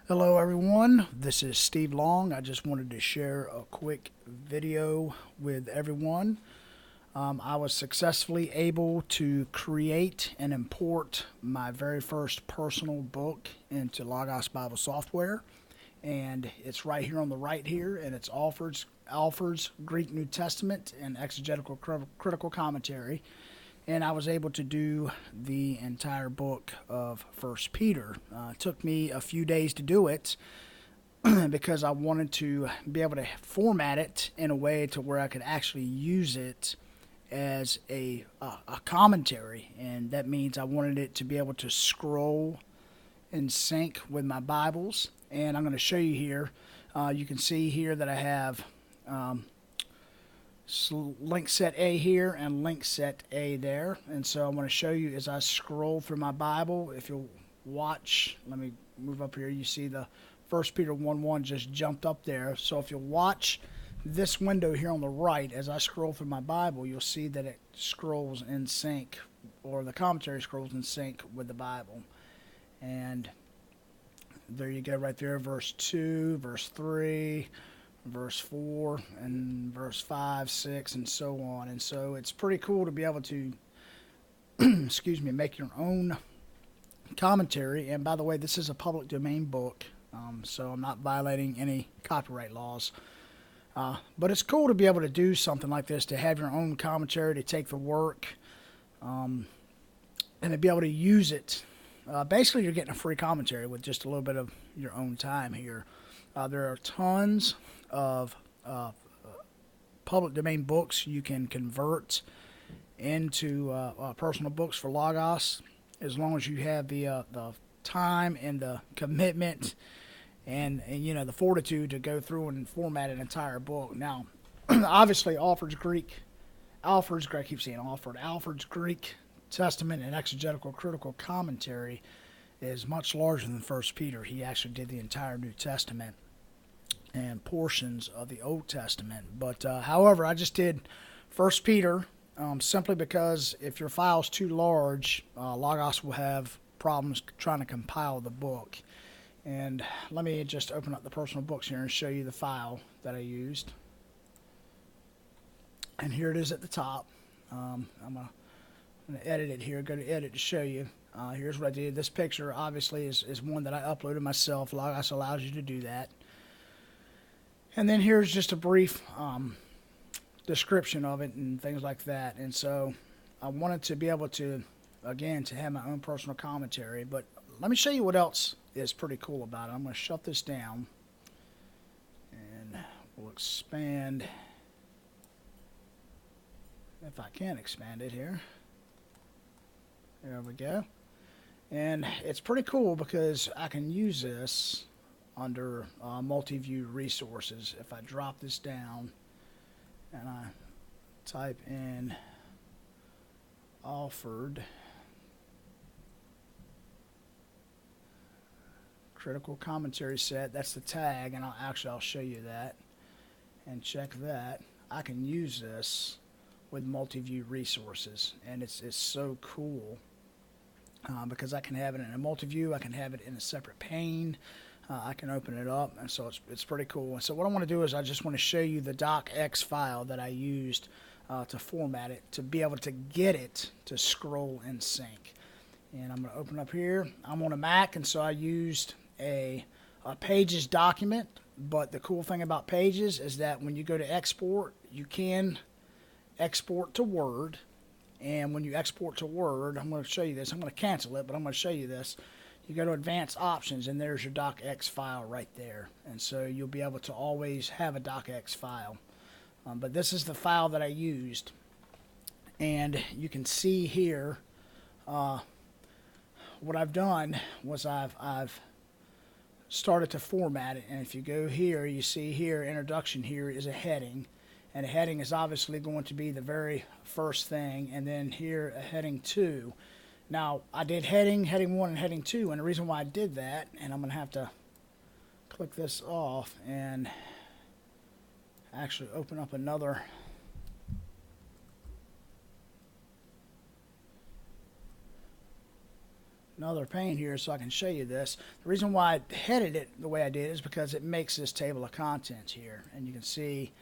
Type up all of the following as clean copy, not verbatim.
Hello everyone, this is Steve Long. I just wanted to share a quick video with everyone. I was successfully able to create and import my very first personal book into Logos Bible software, and it's right here on the right here, and it's Alford's Greek New Testament and Exegetical Critical Commentary. And I was able to do the entire book of First Peter. It took me a few days to do it because I wanted to be able to format it in a way to where I could actually use it as a commentary, and that means I wanted it to be able to scroll in sync with my Bibles. And I'm going to show you here. You can see here that I have link set A here and link set A there, and so I'm going to show you as I scroll through my Bible. If you'll watch, let me move up here. You see the 1 Peter 1:1 just jumped up there. So if you'll watch this window here on the right as I scroll through my Bible, you'll see that it scrolls in sync, or the commentary scrolls in sync with the Bible. And there you go right there, verse 2, verse 3, verse 4, and verse 5, 6, and so on. And so it's pretty cool to be able to excuse me, make your own commentary. And by the way, this is a public domain book, so I'm not violating any copyright laws. But it's cool to be able to do something like this, to have your own commentary, to take the work, and to be able to use it. Basically, you're getting a free commentary with just a little bit of your own time here. There are tons of public domain books you can convert into personal books for Logos, as long as you have the time and the commitment and you know, the fortitude to go through and format an entire book. Now, obviously, Alford's Greek Testament and Exegetical Critical Commentary is much larger than First Peter. He actually did the entire New Testament and portions of the Old Testament. But however, I just did First Peter simply because if your file's too large, Logos will have problems trying to compile the book. And let me just open up the personal books here and show you the file that I used. And here it is at the top. I'm going to edit it here. Go to edit to show you. Here's what I did. This picture obviously is one that I uploaded myself. Logos allows you to do that. And then here's just a brief description of it and things like that. And so I wanted to be able to, again, to have my own personal commentary. But let me show you what else is pretty cool about it. I'm going to shut this down, and we'll expand, if I can expand it here. There we go. And it's pretty cool because I can use this under multi-view resources. If I drop this down and I type in Alford Critical Commentary Set, that's the tag, and I'll show you that, and check that. I can use this with multi-view resources, and it's so cool because I can have it in a multi-view, I can have it in a separate pane, I can open it up, and so it's pretty cool. And so what I want to do is I just want to show you the docx file that I used to format it, to be able to get it to scroll in sync. And I'm going to open up here. I'm on a Mac, and so I used a Pages document. But the cool thing about Pages is that when you go to export, you can export to Word. And when you export to Word, I'm going to show you this. I'm going to cancel it, but I'm going to show you this. You go to Advanced Options, and there's your docx file right there. And so you'll be able to always have a docx file. But this is the file that I used. And you can see here what I've done was I've started to format it. And if you go here, you see here, introduction here is a heading. And a heading is obviously going to be the very first thing. And then here, a heading 2. Now, I did heading 1, and heading 2, and the reason why I did that, and I'm going to have to click this off and actually open up another another pane here so I can show you this. The reason why I headed it the way I did is because it makes this table of contents here. And you can see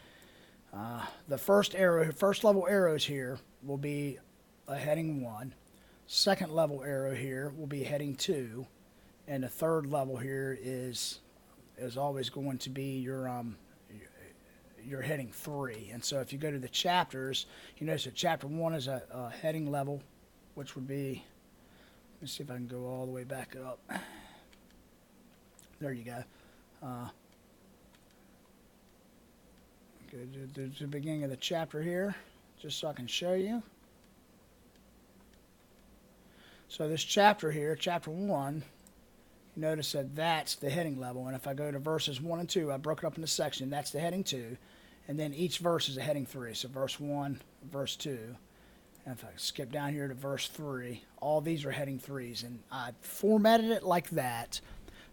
the first level arrows here will be a heading 1. Second level arrow here will be heading 2. And the third level here is always going to be your heading 3. And so if you go to the chapters, you notice that chapter 1 is a heading level, which would be, let me see if I can go all the way back up. There you go. Go to the beginning of the chapter here, just so I can show you. So this chapter here, chapter 1, you notice that that's the heading level. And if I go to verses 1 and 2, I broke it up into section. That's the heading 2. And then each verse is a heading 3. So verse 1, verse 2. And if I skip down here to verse 3, all these are heading 3s. And I formatted it like that,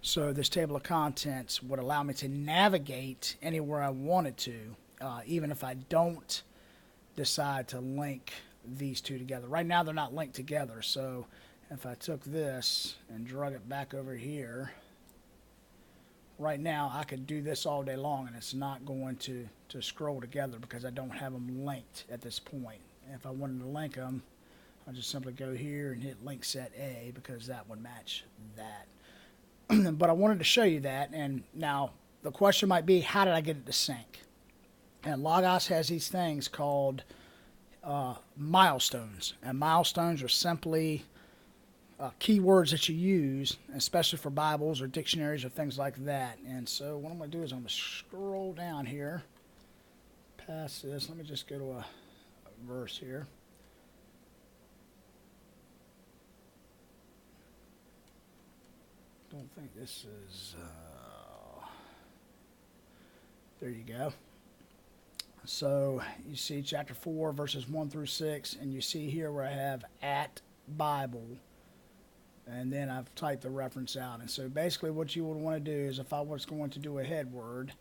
so this table of contents would allow me to navigate anywhere I wanted to, even if I don't decide to link these two together. Right now they're not linked together, so if I took this and drug it back over here, right now I could do this all day long and it's not going to scroll together because I don't have them linked at this point. And if I wanted to link them, I'll just simply go here and hit link set A because that would match that. But I wanted to show you that, and now the question might be, how did I get it to sync? And Logos has these things called milestones, and milestones are simply keywords that you use, especially for Bibles or dictionaries or things like that. And so what I'm going to do is I'm going to scroll down here past this. Let me just go to a verse here. Don't think this is there you go. So you see chapter 4 verses 1 through 6, and you see here where I have at Bible, and then I've typed the reference out. And so basically what you would want to do is, if I was going to do a head word,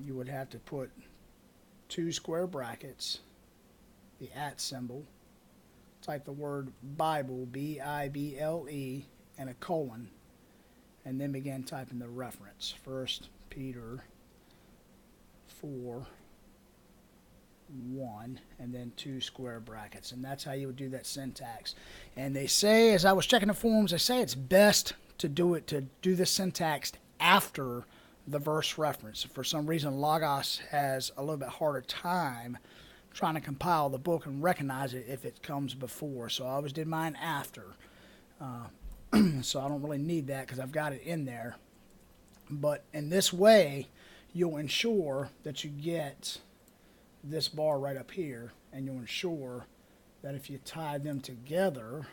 you would have to put 2 square brackets, the at symbol, type the word Bible, B-I-B-L-E, and a colon, and then begin typing the reference. 1 Peter 4, 1, and then 2 square brackets. And that's how you would do that syntax. And they say, as I was checking the forums, they say it's best to do this syntax after the verse reference. For some reason, Logos has a little bit harder time trying to compile the book and recognize it if it comes before. So I always did mine after. So I don't really need that because I've got it in there. But in this way, you'll ensure that you get this bar right up here, and you'll ensure that if you tie them together,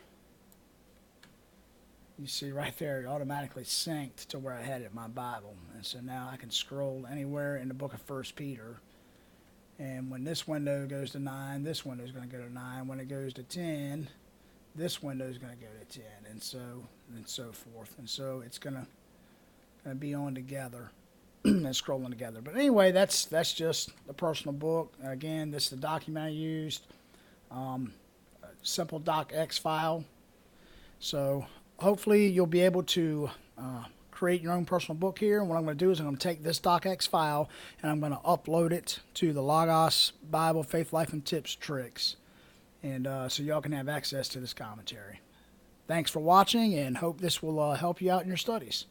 you see right there, it automatically synced to where I had it in my Bible. And so now I can scroll anywhere in the book of 1 Peter. And when this window goes to 9, this window is going to go to 9. When it goes to 10, this window is going to go to 10, and so forth. And so it's going to be on together and scrolling together. But anyway, that's just a personal book. Again, this is the document I used, simple docx file. So hopefully you'll be able to create your own personal book here. And what I'm going to do is I'm going to take this docx file and I'm going to upload it to the Logos Bible Faith, Life, and Tips Tricks. And so y'all can have access to this commentary. Thanks for watching, and hope this will help you out in your studies.